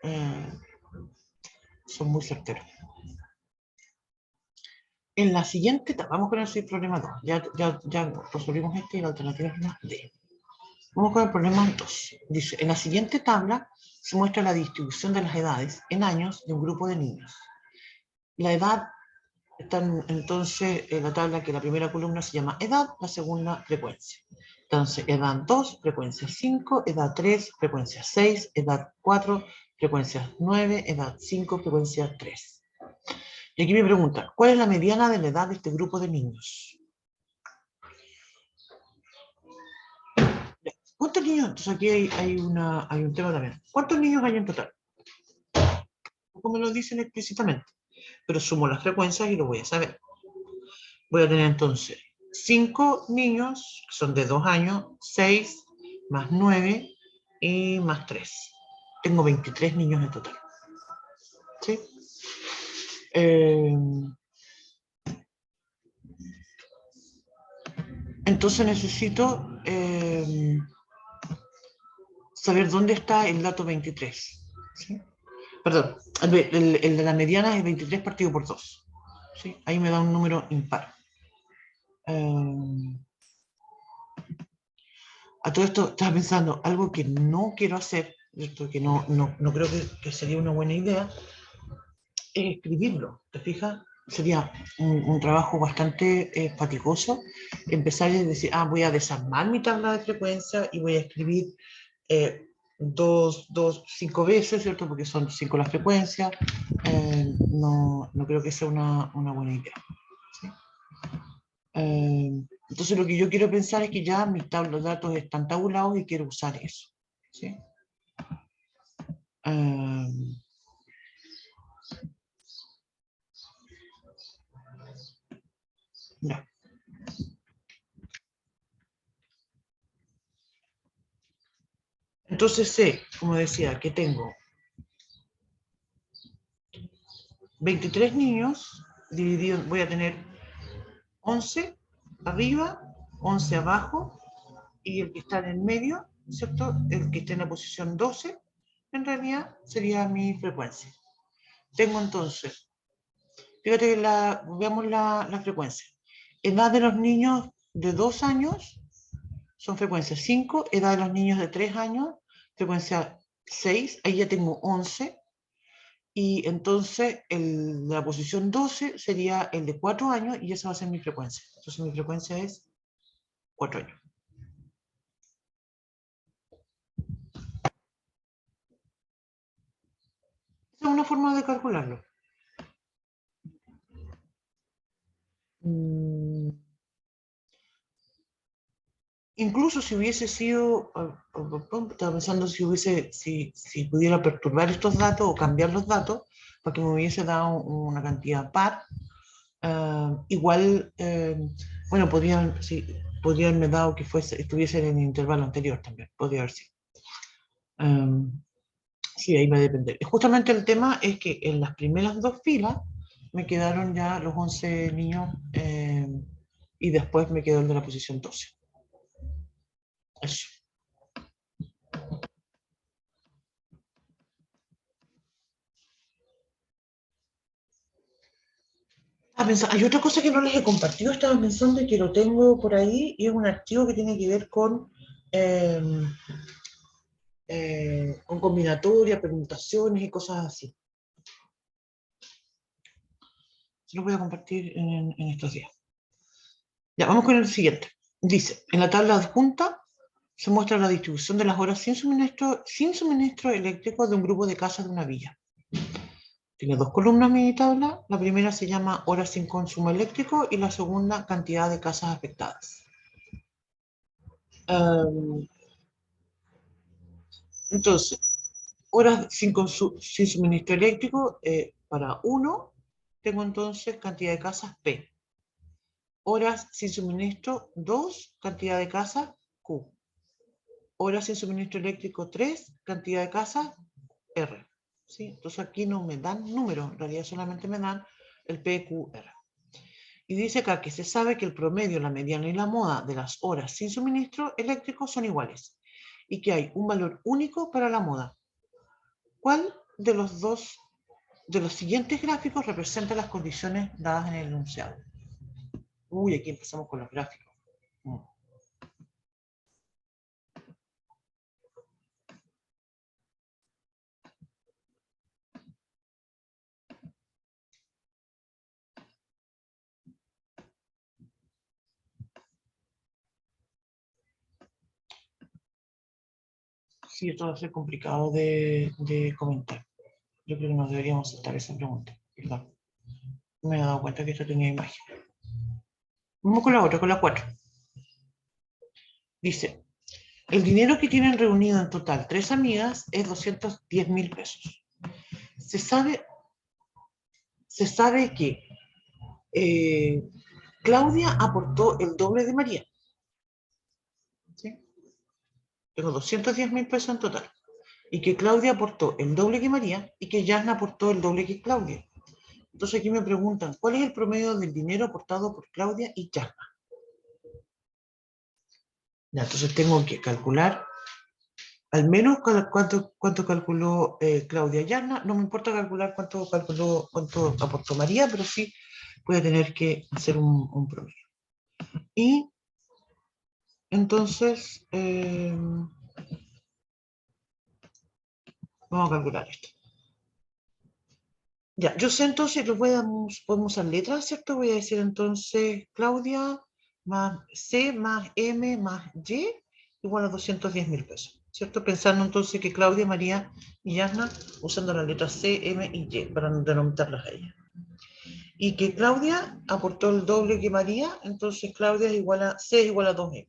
son muy certeros. En la siguiente, vamos con el problema 2. Ya resolvimos este y la alternativa es la D. Vamos con el problema 2. Dice, en la siguiente tabla se muestra la distribución de las edades en años de un grupo de niños. La edad está entonces en la tabla que la primera columna se llama edad, la segunda frecuencia. Entonces, edad 2, frecuencia 5, edad 3, frecuencia 6, edad 4, frecuencia 9, edad 5, frecuencia 3. Y aquí me preguntan, ¿cuál es la mediana de la edad de este grupo de niños? ¿Cuántos niños? Entonces aquí hay un tema también. ¿Cuántos niños hay en total? ¿Cómo me lo dicen explícitamente? pero sumo las frecuencias y lo voy a saber. Voy a tener entonces 5 niños, que son de 2 años, 6 más 9 y más 3. Tengo 23 niños en total. ¿Sí? Entonces necesito saber dónde está el dato 23. ¿Sí? Perdón, el de la mediana es 23 partido por 2. ¿Sí? Ahí me da un número impar. A todo esto estaba pensando, algo que no quiero hacer, esto que no creo que sería una buena idea, es escribirlo, ¿te fijas? Sería un trabajo bastante fatigoso empezar a decir, voy a desarmar mi tabla de frecuencia y voy a escribir 5 veces, ¿cierto? Porque son 5 las frecuencias. No creo que sea una buena idea. ¿Sí? Entonces lo que yo quiero pensar es que ya mis tablas de datos están tabulados y quiero usar eso. ¿Sí? Ya. Entonces sé, como decía, que tengo 23 niños divididos, voy a tener 11 arriba, 11 abajo, y el que está en el medio, ¿cierto? El que está en la posición 12, en realidad sería mi frecuencia. Tengo entonces, fíjate, veamos la frecuencia. Edad de los niños de 2 años son frecuencia 5, edad de los niños de 3 años, frecuencia 6, ahí ya tengo 11, y entonces el de la posición 12 sería el de 4 años, y esa va a ser mi frecuencia. Entonces mi frecuencia es 4 años. Esa es una forma de calcularlo. Incluso si hubiese sido, estaba pensando si pudiera perturbar estos datos o cambiar los datos para que me hubiese dado una cantidad par, igual, bueno, podría haberme dado que estuviese en el intervalo anterior también, podría haber sido. Sí, ahí va a depender. Justamente el tema es que en las primeras 2 filas me quedaron ya los 11 niños y después me quedó el de la posición 12. Eso. Hay otra cosa que no les he compartido, estaba pensando y que lo tengo por ahí, y es un archivo que tiene que ver con combinatorias, permutaciones y cosas así. Se lo voy a compartir en estos días. Ya, vamos con el siguiente. Dice, en la tabla adjunta se muestra la distribución de las horas sin suministro eléctrico de un grupo de casas de una villa. Tiene 2 columnas mi tabla. La primera se llama horas sin consumo eléctrico y la segunda cantidad de casas afectadas. Entonces, horas sin suministro eléctrico, para 1, tengo entonces cantidad de casas P. Horas sin suministro 2, cantidad de casas Q. Horas sin suministro eléctrico 3, cantidad de casas R. ¿Sí? Entonces aquí no me dan números, en realidad solamente me dan el PQR. Y dice acá que se sabe que el promedio, la mediana y la moda de las horas sin suministro eléctrico son iguales y que hay un valor único para la moda. ¿Cuál de los siguientes gráficos representa las condiciones dadas en el enunciado? Uy, aquí empezamos con los gráficos. Sí, esto va a ser complicado de comentar. Yo creo que nos deberíamos saltar esa pregunta. Perdón. Me he dado cuenta que esto tenía imagen. Vamos con la otra, con la 4. Dice, el dinero que tienen reunido en total 3 amigas es 210.000 pesos. Se sabe se sabe que Claudia aportó el doble de María. ¿Sí? Tengo 210.000 pesos en total. Y que Claudia aportó el doble que María y que Yasna aportó el doble que Claudia. Entonces aquí me preguntan, ¿cuál es el promedio del dinero aportado por Claudia y Yasna? Ya, entonces tengo que calcular al menos cuánto calculó Claudia Yasna. No me importa calcular cuánto aportó María, pero sí voy a tener que hacer un promedio. Y entonces, vamos a calcular esto. Ya, yo sé entonces, podemos usar letras, ¿cierto? Voy a decir entonces Claudia más C más M más Y igual a 210.000 pesos, ¿cierto? Pensando entonces que Claudia, María y Yasna usando las letras C, M y Y para denominarlas a ellas. Y que Claudia aportó el doble que María, entonces Claudia es igual a C igual a 2M,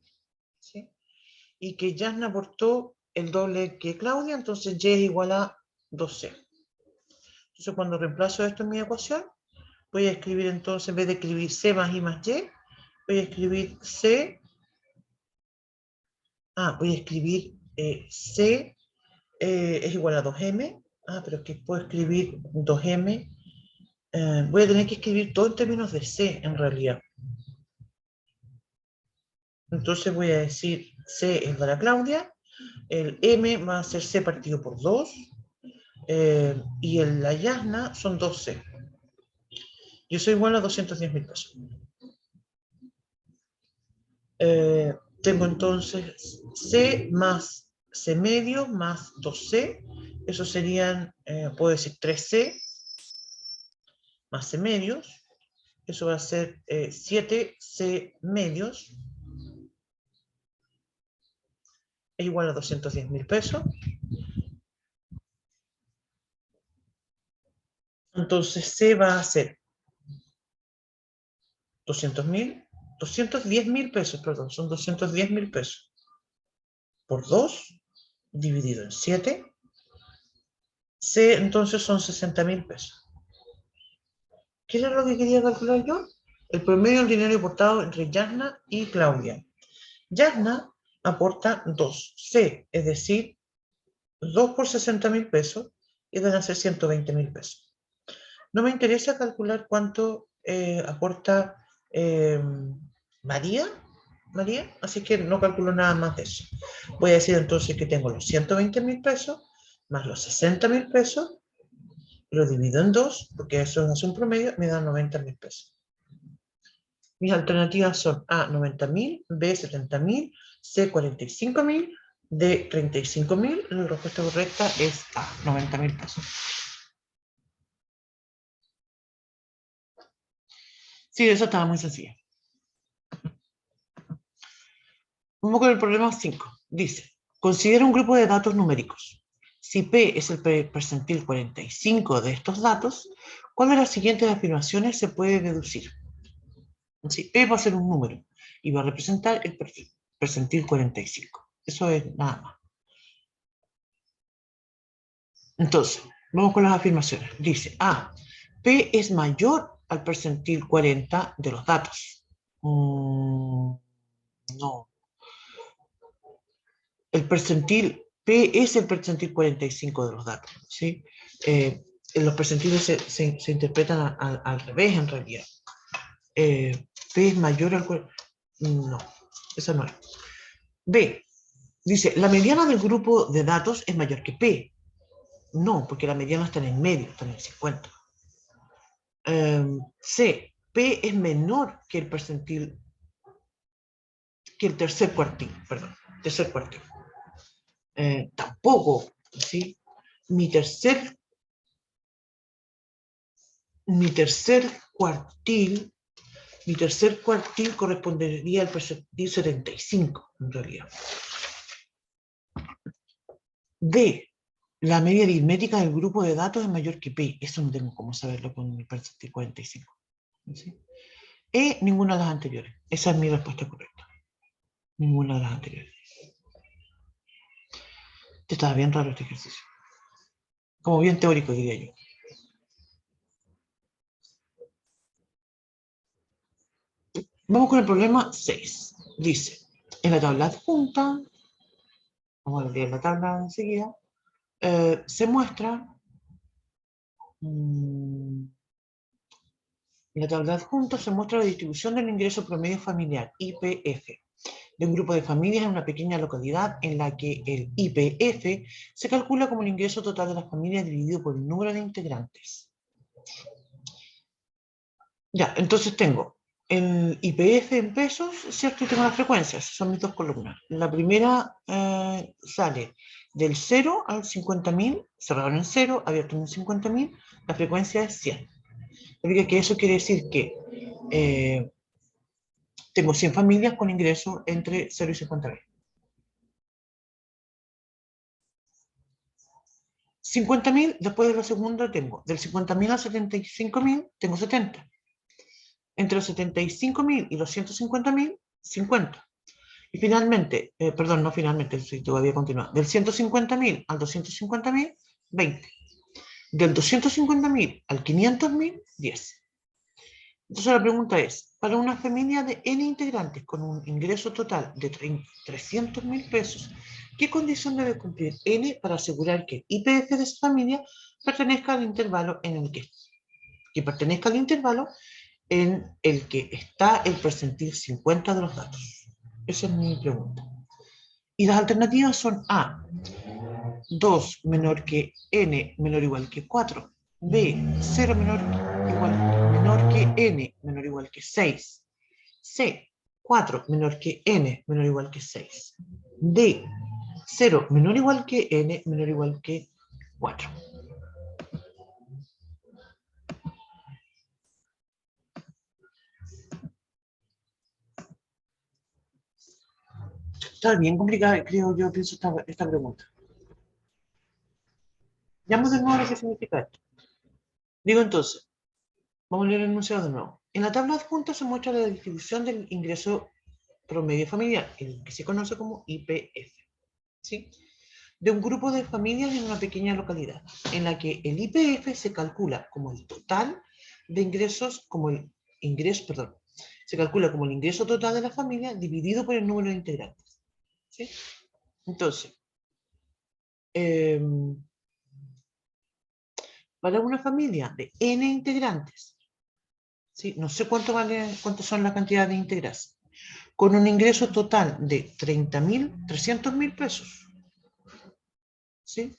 ¿sí? Y que Yasna aportó el doble que Claudia, entonces Y es igual a 2C. Entonces cuando reemplazo esto en mi ecuación, voy a escribir entonces, en vez de escribir C más I más Y, voy a escribir voy a escribir C es igual a 2M. Pero es que puedo escribir 2M. Voy a tener que escribir todo en términos de C, en realidad. Entonces voy a decir C es para Claudia, el M va a ser C partido por 2, y la Yasna son 2C. Yo soy igual a 210.000 pesos. Tengo entonces C más C medio más 2C, eso serían, puedo decir 3C más C medios, eso va a ser 7C medios, es igual a 210.000 pesos. Entonces C va a ser 210.000 pesos, perdón, son 210.000 pesos por 2 dividido en 7. C entonces son 60.000 pesos. ¿Qué era lo que quería calcular yo? El promedio del dinero aportado entre Yasna y Claudia. Yasna aporta 2C, es decir, 2 por 60.000 pesos, y van a ser 120.000 pesos. No me interesa calcular cuánto aporta María, así que no calculo nada más de eso. Voy a decir entonces que tengo los 120.000 pesos más los 60.000 pesos, lo divido en 2, porque eso es un promedio, me da 90.000 pesos. Mis alternativas son A, 90.000, B, 70.000, C, 45.000, D, 35.000. La respuesta correcta es A, 90.000 pesos. Sí, eso estaba muy sencillo. Vamos con el problema 5. Dice, considera un grupo de datos numéricos. Si P es el percentil 45 de estos datos, ¿cuál de las siguientes afirmaciones se puede deducir? Si P va a ser un número y va a representar el percentil 45. Eso es nada más. Entonces, vamos con las afirmaciones. Dice, P es mayor al percentil 40 de los datos. No. El percentil, P es el percentil 45 de los datos, ¿sí? Los percentiles se interpretan al revés, en realidad. P es mayor al 40. No, esa no es. B, dice, la mediana del grupo de datos es mayor que P. No, porque la mediana está en el medio, está en el 50. C, P es menor que el percentil, que el tercer cuartil, perdón, tercer cuartil. Tampoco, ¿sí? Mi tercer cuartil, mi tercer cuartil correspondería al percentil 75, en realidad. D, la media aritmética del grupo de datos es mayor que P. Eso no tengo cómo saberlo con mi percentil 45. ¿Sí? E, ninguna de las anteriores. Esa es mi respuesta correcta. Ninguna de las anteriores. Estaba bien raro este ejercicio. Como bien teórico, diría yo. Vamos con el problema 6. Dice, en la tabla adjunta, vamos a leer la tabla enseguida, se muestra, en la tabla adjunta se muestra la distribución del ingreso promedio familiar, IPF, de un grupo de familias en una pequeña localidad en la que el IPF se calcula como el ingreso total de las familias dividido por el número de integrantes. Ya, entonces tengo el IPF en pesos, ¿cierto? Y tengo las frecuencias, son mis dos columnas. La primera sale del 0 al 50.000, cerrado en 0, abierto en 50.000, la frecuencia es 100. Significa que eso quiere decir que tengo 100 familias con ingresos entre 0 y 50.000. 50.000, después de la segunda tengo, del 50.000 al 75.000, tengo 70. Entre los 75.000 y los 150.000, 50. Y finalmente, perdón, no finalmente, si todavía continúa, del 150.000 al 250.000, 20. Del 250.000 al 500.000, 10. Entonces la pregunta es, para una familia de N integrantes con un ingreso total de 300.000 pesos, ¿qué condición debe cumplir N para asegurar que el IPF de esa familia pertenezca al intervalo en el que pertenezca al intervalo en el que está el percentil 50 de los datos? Esa es mi pregunta. Y las alternativas son A, 2 menor que n menor o igual que 4, B, 0 menor que n menor o igual que 6, C, 4 menor que n menor o igual que 6, D, 0 menor o igual que n menor o igual que 4. Está bien complicada, creo yo, pienso esta pregunta. Veamos de nuevo lo que significa esto. Digo entonces, vamos a leer el enunciado de nuevo. En la tabla adjunta se muestra la distribución del ingreso promedio familiar, el que se conoce como IPF, ¿sí? De un grupo de familias en una pequeña localidad, en la que el IPF se calcula como el total de ingresos, se calcula como el ingreso total de la familia dividido por el número de integrantes, ¿sí? Entonces, para una familia de N integrantes, ¿sí? No sé cuántas son la cantidad de integrantes, con un ingreso total de 300.000 pesos, ¿sí?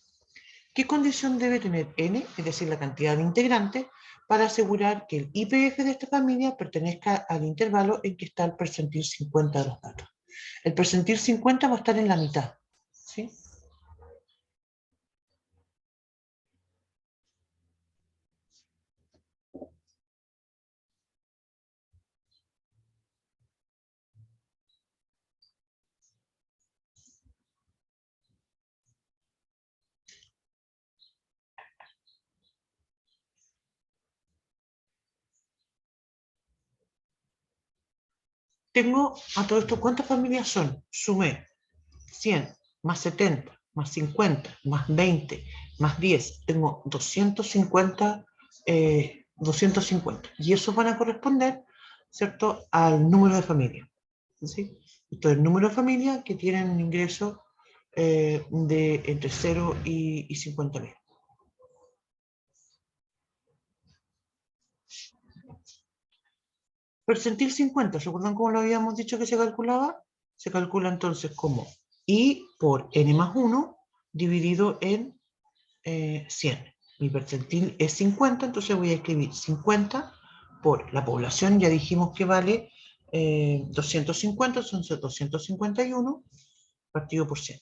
¿Qué condición debe tener N, es decir, la cantidad de integrantes, para asegurar que el IPF de esta familia pertenezca al intervalo en que está el percentil 50 de los datos? El percentil 50 va a estar en la mitad, ¿sí? Tengo a todo esto, ¿cuántas familias son? Sumé 100 más 70 más 50 más 20 más 10. Tengo 250, 250. Y esos van a corresponder, ¿cierto?, al número de familias, ¿sí? Esto es el número de familias que tienen un ingreso de entre 0 y 50.000. Percentil 50, ¿se acuerdan cómo lo habíamos dicho que se calculaba? Se calcula entonces como I por n más 1 dividido en 100. Mi percentil es 50, entonces voy a escribir 50 por la población, ya dijimos que vale 250, son 251 partido por 100.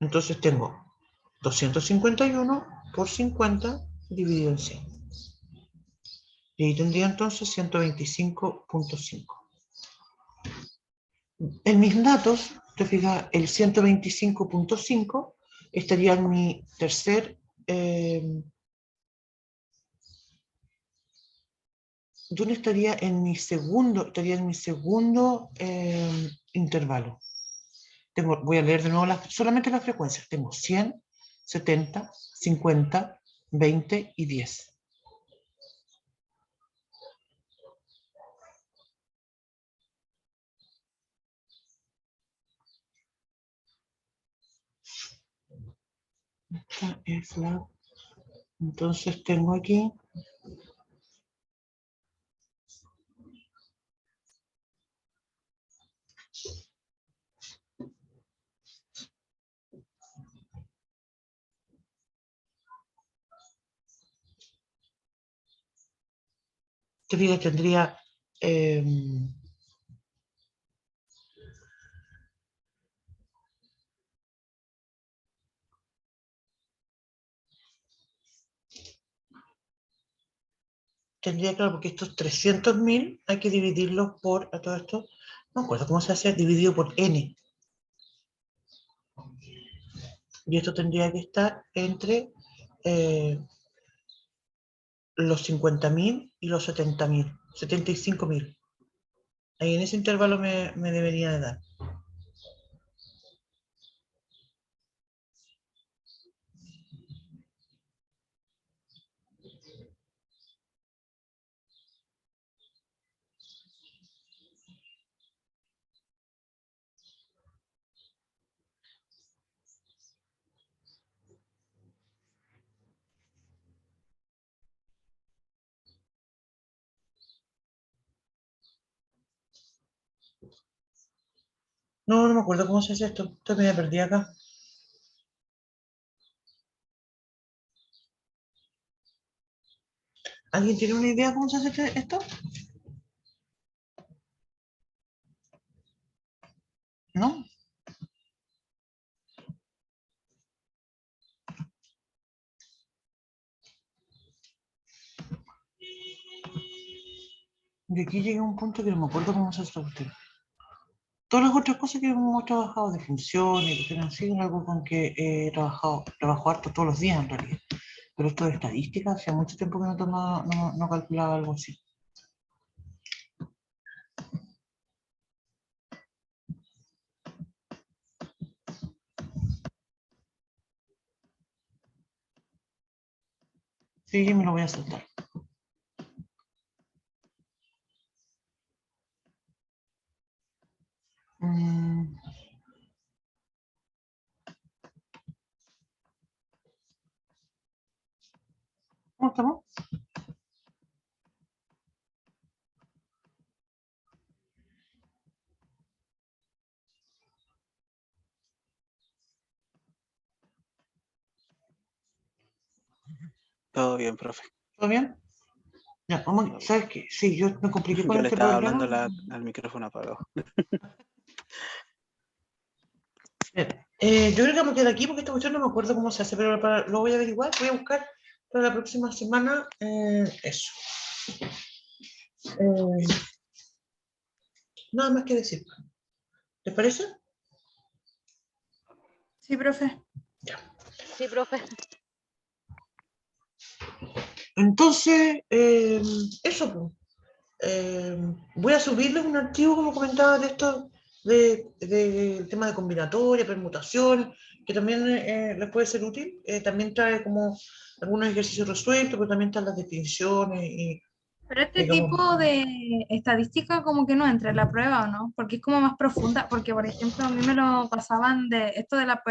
Entonces tengo 251 por 50 dividido en 100. Y ahí tendría entonces 125.5. En mis datos, te fijas, el 125.5 estaría en mi tercer ¿dónde estaría en mi segundo? Estaría en mi segundo intervalo. Voy a leer de nuevo solamente las frecuencias. Tengo 100, 70, 50, 20 y 10. Esta es la... Entonces tengo aquí... Tendría claro, porque estos 300.000 hay que dividirlos por, a todo esto, no me acuerdo cómo se hace, dividido por n. Y esto tendría que estar entre los 50.000 y los 70.000, 75.000. Ahí en ese intervalo me debería de dar. No, no me acuerdo cómo se hace esto. Esto me perdí acá. ¿Alguien tiene una idea cómo se hace esto? ¿No? Y aquí llegué a un punto que no me acuerdo cómo se hace la cuestión. Todas las otras cosas que hemos trabajado de funciones, de cuestiones así, es algo con que he trabajo harto todos los días en realidad. Pero esto de estadística, hace mucho tiempo que no calculaba algo así. Sí, me lo voy a saltar. ¿Cómo estamos?
Todo bien, profe.
¿Todo bien? Ya, vamos, ¿sabes qué? Sí, yo me compliqué con
Yo le
este
estaba
problema.
hablando al micrófono apagado.
Bien, yo creo que me quedo aquí porque esta cuestión no me acuerdo cómo se hace, pero lo voy a averiguar, voy a buscar para la próxima semana eso. Nada más que decir. ¿Les parece?
Sí, profe.
Ya.
Sí, profe.
Entonces, eso, pues. Voy a subirles un archivo, como comentaba, de esto, del tema de combinatoria, permutación, que también les puede ser útil. También trae como algunos ejercicios resueltos, pero también están las definiciones y,
Pero este
digamos,
tipo de estadística como que no entra en la prueba, ¿o no? Porque es como más profunda, porque por ejemplo a mí me lo pasaban de esto de la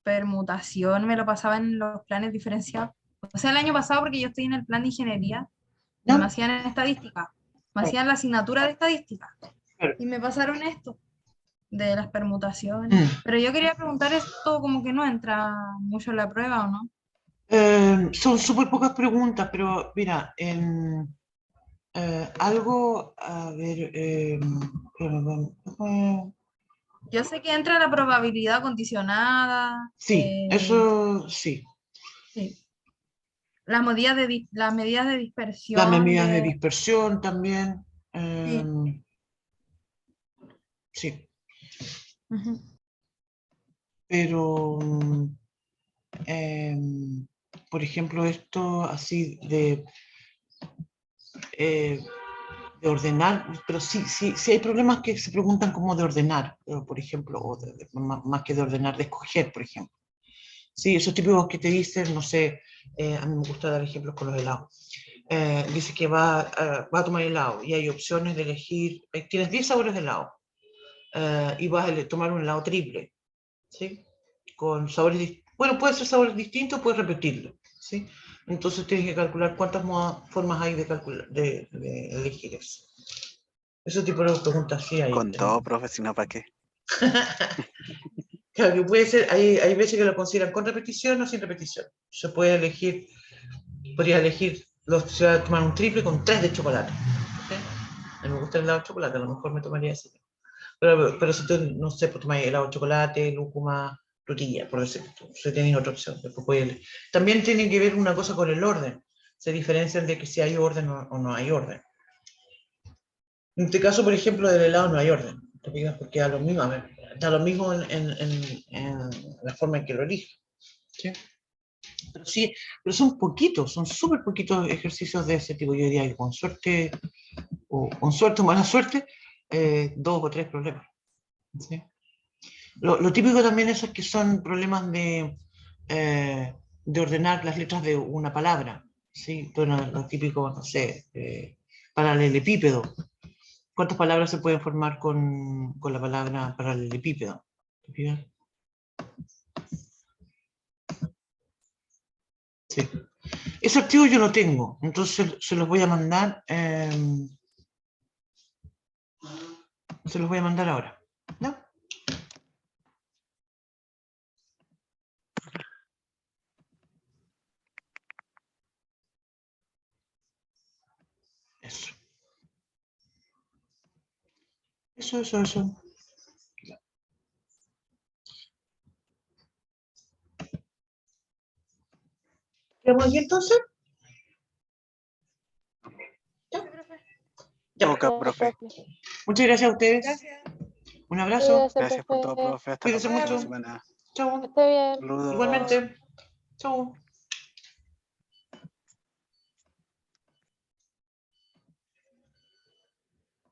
permutación, me lo pasaban en los planes diferenciados. O sea, el año pasado, porque yo estoy en el plan de ingeniería, no me
¿no?
hacían estadística, me hacían la asignatura de estadística
Claro.
y me pasaron esto de las permutaciones.
Mm.
Pero yo quería preguntar esto como que no entra mucho en la prueba, ¿o no?
Son súper pocas preguntas, pero mira, algo, a ver,
Yo sé que entra la probabilidad condicionada,
sí, eso sí.
sí, las medidas de
Las
dispersión
medidas de
de...
dispersión también,
Sí.
sí,
Ujú.
pero, por ejemplo, esto así eh, de ordenar, pero sí hay problemas que se preguntan como de ordenar, por ejemplo, o más que de ordenar, de escoger, por ejemplo. Sí, esos típicos que te dicen, no sé, a mí me gusta dar ejemplos con los helados. Dice que va a tomar helado y hay opciones de elegir, tienes 10 sabores de helado y vas a tomar un helado triple, ¿sí? Con sabores Bueno, puede ser sabor distinto, puedes repetirlo, ¿sí? Entonces tienes que calcular cuántas formas hay de calcular, de elegir eso. Ese tipo de preguntas sí hay.
Con todo, profe, si no, ¿para qué?
Claro, que puede ser, hay veces que lo consideran con repetición o sin repetición. Se puede elegir, podría elegir, se va a tomar un triple con 3 de chocolate. ¿Sí? A mí me gusta el helado de chocolate, a lo mejor me tomaría ese. Pero si tú, no sé, pues tomáis helado de chocolate, lúcuma, frutilla, por decirlo, si tenéis otra opción. También tiene que ver una cosa con el orden. Se diferencian de que si hay orden o no hay orden. En este caso, por ejemplo, del helado no hay orden. ¿Te fijas? Porque da lo mismo, da lo mismo en la forma en que lo eliges. ¿Sí? Sí, pero son poquitos, son súper poquitos ejercicios de ese tipo. Yo diría que con suerte o mala suerte, 2 o 3 problemas. ¿Sí? Lo típico también es que son problemas de ordenar las letras de una palabra. ¿Sí? Bueno, lo típico, no sé, paralelepípedo. ¿Cuántas palabras se pueden formar con la palabra paralelepípedo? Sí. Ese archivo yo lo tengo, entonces se los voy a mandar. Se los voy a mandar ahora. ¿No? Eso. Eso. ¿Quedamos aquí entonces? ¿Ya? Ya.
Ok, profe.
Muchas gracias a ustedes.
Gracias.
Un abrazo.
Gracias por todo, profe. Hasta la
Cuídense
próxima
mucho.
semana.
Chao.
Esté bien.
Saludos.
Igualmente. Chao.